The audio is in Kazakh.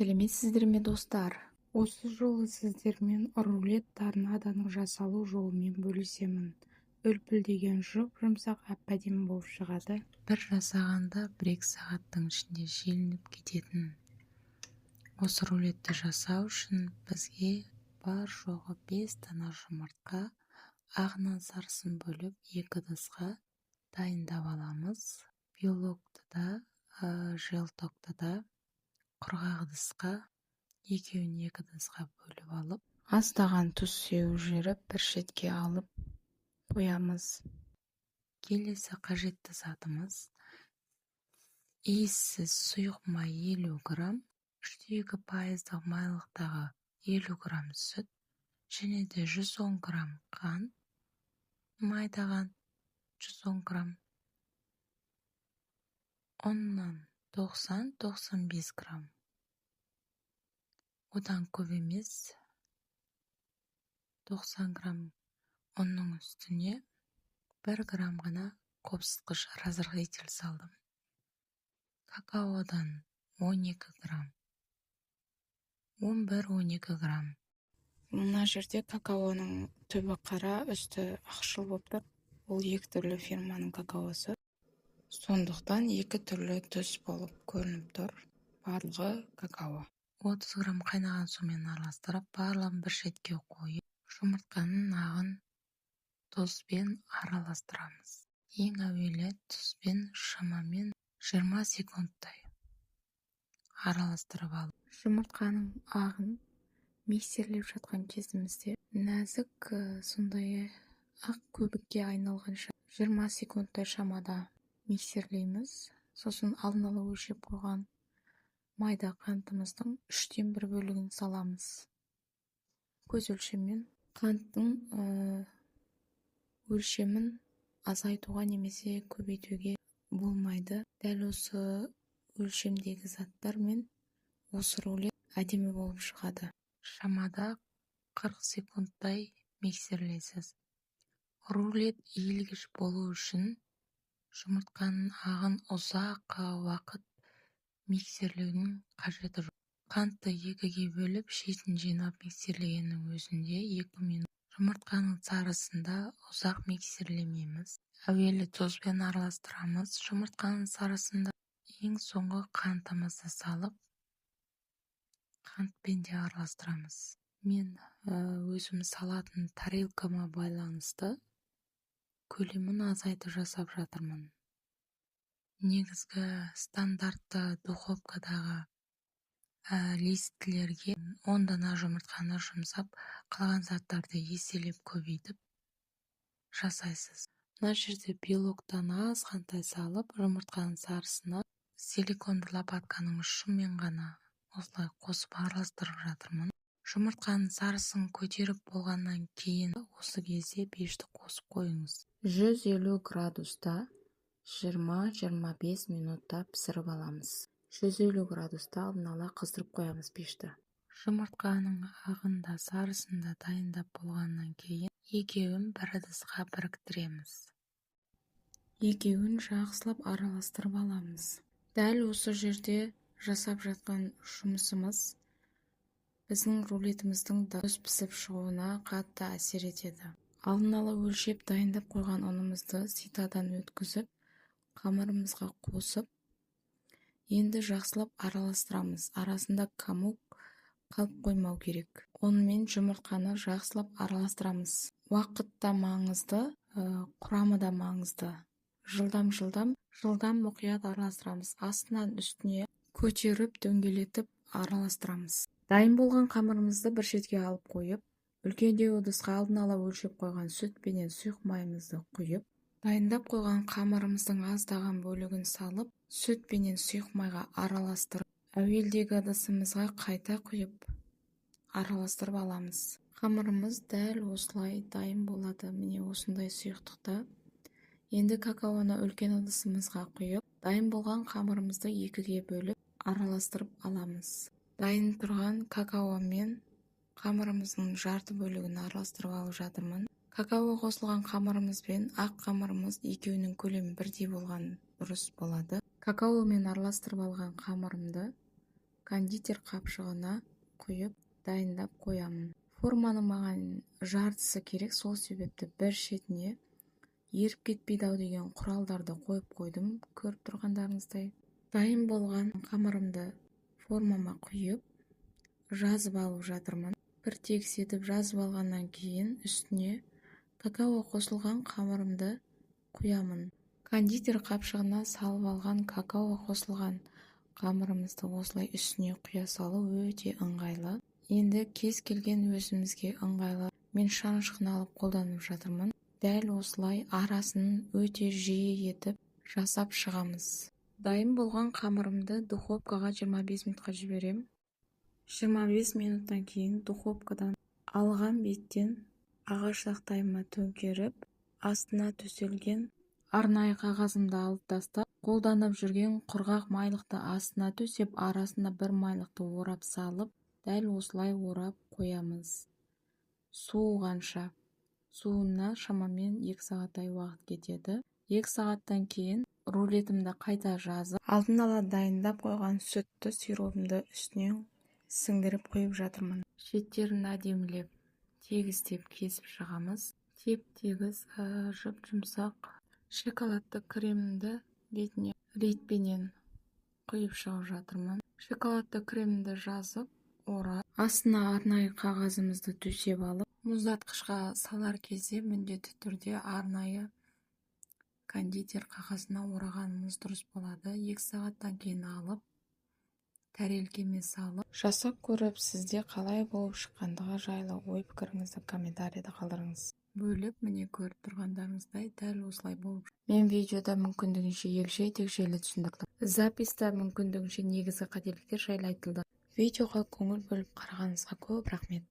сәлеметсіздер ме достар? Осы жолы сіздермен рулет торнадоның жасалу жолымен бөлісемін. Үлпілдеген жұмсақ әп-әдемі болып шығады. бір жасағанда 1-2 сағаттың ішінде желініп кететін. Осы рулетті жасау үшін бізге бар жоғы 5 дана жұмыртқа, ағынан сарысын бөліп 2 ыдысқа дайындап аламыз. Белокты да, желтокты да құрғақ ыдысқа, екеуін 2 ыдысқа бөліп алып, Аздаған тұз сеуіп жіберіп бір шетке алып қоямыз. келесі қажетті затымыз иіссіз сұйық май 50 грамм, 3,2% майлықтағы 50 грамм сүт, және де 110 грамм қант, майдаған 110 грамм, ұннан 90-95 грамм. Одан көп емес, 90 грамм ұнның үстіне 1 грамм ғана қопсытқыш разрыхлитель салдым. Какаодан 12 грамм, 11-12 грамм. Мына жерде какаоның түбі қара, үсті ақшыл болып тұр. Ол 2 түрлі фирманың какаосы. Сондықтан 2 түрлі түс болып көрініп тұр. Барлығы какао. 30 грамм қайнаған сумен араластырып, барлығын бір шетке қойып, жұмыртқаның ағын тұзбен араластырамыз. Ең әуелі тұзбен шамамен 20 секундтай араластырып алып, Жұмыртқаның ағын миксерлеп жатқан кезімізде нәзік сондай ақ көбікке айналғанша 20 секундтай шамада миксерлейміз. Сосын алдын ала өлшеп қойған майда қантымыздың 1/3 бөлігін саламыз. Көз өлшеммен қанттың өлшемін азайтуға немесе көбейтуге болмайды. Дәл осы өлшемдегі заттармен осы рулет әдемі болып шығады. шамада 40 секундтай миксерлейсіз. Рулет иілгіш болу үшін жұмыртқаның ағын ұзақ уақыт миксерлеудің қажеті жоқ. Қантты 2-ге бөліп, шетін жинап миксерлегеннің өзінде 2 минут. Жұмыртқаның сарысында ұзақ миксерлемейміз. Әуелі тұзбен араластырамыз. Жұмыртқаның сарысында ең соңғы қантымызды салып, қантпен де араластырамыз. Мен өзім салатын тарелкама байланысты көлемін азайтып жасап жатырмын. Негізгі стандартты духовкадағы листілерге 10 дана жұмыртқаны жұмсап, қалған заттарды еселеп көбейтіп жасайсыз. Мына жерде белоктан азғантай салып, жұмыртқаның сарысына силиконды лопатканың ұшымен ғана осылай қосып араластырып жатырмын. Жұмыртқаның сарысын көтеріп болғаннан кейін осы кезде пешті қосып қойыңыз. 150 градуста 20-25 минутта пісіріп аламыз. 150 градуста алдын ала қыздырып қоямыз пешті. Жұмыртқаның ағында сарысында дайындап болғаннан кейін екеуін бір ыдысқа біріктіреміз. Екеуін жақсылап араластырып аламыз. Дәл осы жерде жасап жатқан жұмысымыз біздің рулетіміздің дұрыс пісіп шығуына қатты әсер етеді. Алдын ала өлшеп дайындап қойған ұнымызды ситадан өткізіп, қамырымызға қосып, енді жақсылап араластырамыз. Арасында комок қалып қоймау керек. Онымен жұмыртқаны жақсылап араластырамыз. Уақыт та маңызды, құрамы да маңызды. Жылдам мұқият араластырамыз. Астынан үстіне көтеріп, дөңгелетіп араластырамыз. Дайын болған қамырымызды бір шетке алып қойып, үлкендеу ыдысқа алдын ала өлшеп қойған сүт пенен сұйық майымызды құйып, дайындап қойған қамырымыздың аздаған бөлігін салып, сүт пенен сұйық майға араластырып, әуелдегі ыдысымызға қайта құйып араластырып аламыз. Қамырымыз дәл осылай дайын болады. Міне осындай сұйықтықта. Енді какаоны үлкен ыдысымызға құйып, дайын болған қамырымызды 2-ге бөліп араластырып аламыз. Дайын тұрған какао мен қамырымыздың жарты бөлігін араластырып алып жатырмын. Какао қосылған қамырымыз бен ақ қамырымыз екеуінің көлемі бірдей болған дұрыс болады. Какаомен араластырып алған қамырымды кондитер қапшығына құйып дайындап қоямын. Форманың маған жартысы керек, сол себепті бір шетіне еріп кетпейді-ау деген құралдарды қойып қойдым. Көріп тұрғандарыңыздай дайын болған қамырымды формама құйып жазып алып жатырмын. Бір тегіс етіп жазып алғаннан кейін үстіне какао қосылған қамырымды құямын. Кондитер қапшығына салып алған какао қосылған қамырымызды осылай үстіне құя салу өте ыңғайлы. Енді кез келген өзімізге ыңғайлы мен шанышқыны алып қолданып жатырмын. Дәл осылай арасын өте жиі етіп жасап шығамыз. Дайын болған қамырымды духовкаға 25 минутқа жіберем. 25 минуттан кейін духовкадан алған беттен ағаш тақтайыма төңкеріп, астына төселген арнайы қағазымды алып тастап, қолданып жүрген құрғақ майлықты астына төсеп, арасына бір майлықты орап салып, дәл осылай орап қоямыз. Суығанша. Суына шамамен 2 сағаттай уақыт кетеді. 2 сағаттан кейін рулетімді қайта жазып, алдын ала дайындап қойған сүтті сиропымды үстінен сіңдіріп қойып жатырмын. Шеттерін әдемілеп, тегістеп кесіп шығамыз. Теп-тегіс, жұп-жұмсақ шоколадты кремімді бетіне ретпенен құйып шығып жатырмын. Шоколадты кремімді жазып, орап, астына арнайы қағазымызды төсеп алып, мұздатқышқа салар кезде міндетті түрде арнайы кондитер қағазына орағанымыз дұрыс болады. 2 сағаттан кейін алып, тәрелкеме салып, жасап көріп, сізде қалай болып шыққандығы жайлы ой пікіріңізді комментарийда қалдырыңыз. Бөліп, міне көріп тұрғандарыңыздай дәл осылай болып. Мен видеода мүмкіндігінше егжей-тегжейлі түсіндірдім. Записта мүмкіндігінше негізгі қателіктер жайлы айтылды. Видеоға көңіл бөліп қарағаныңызға көп рахмет.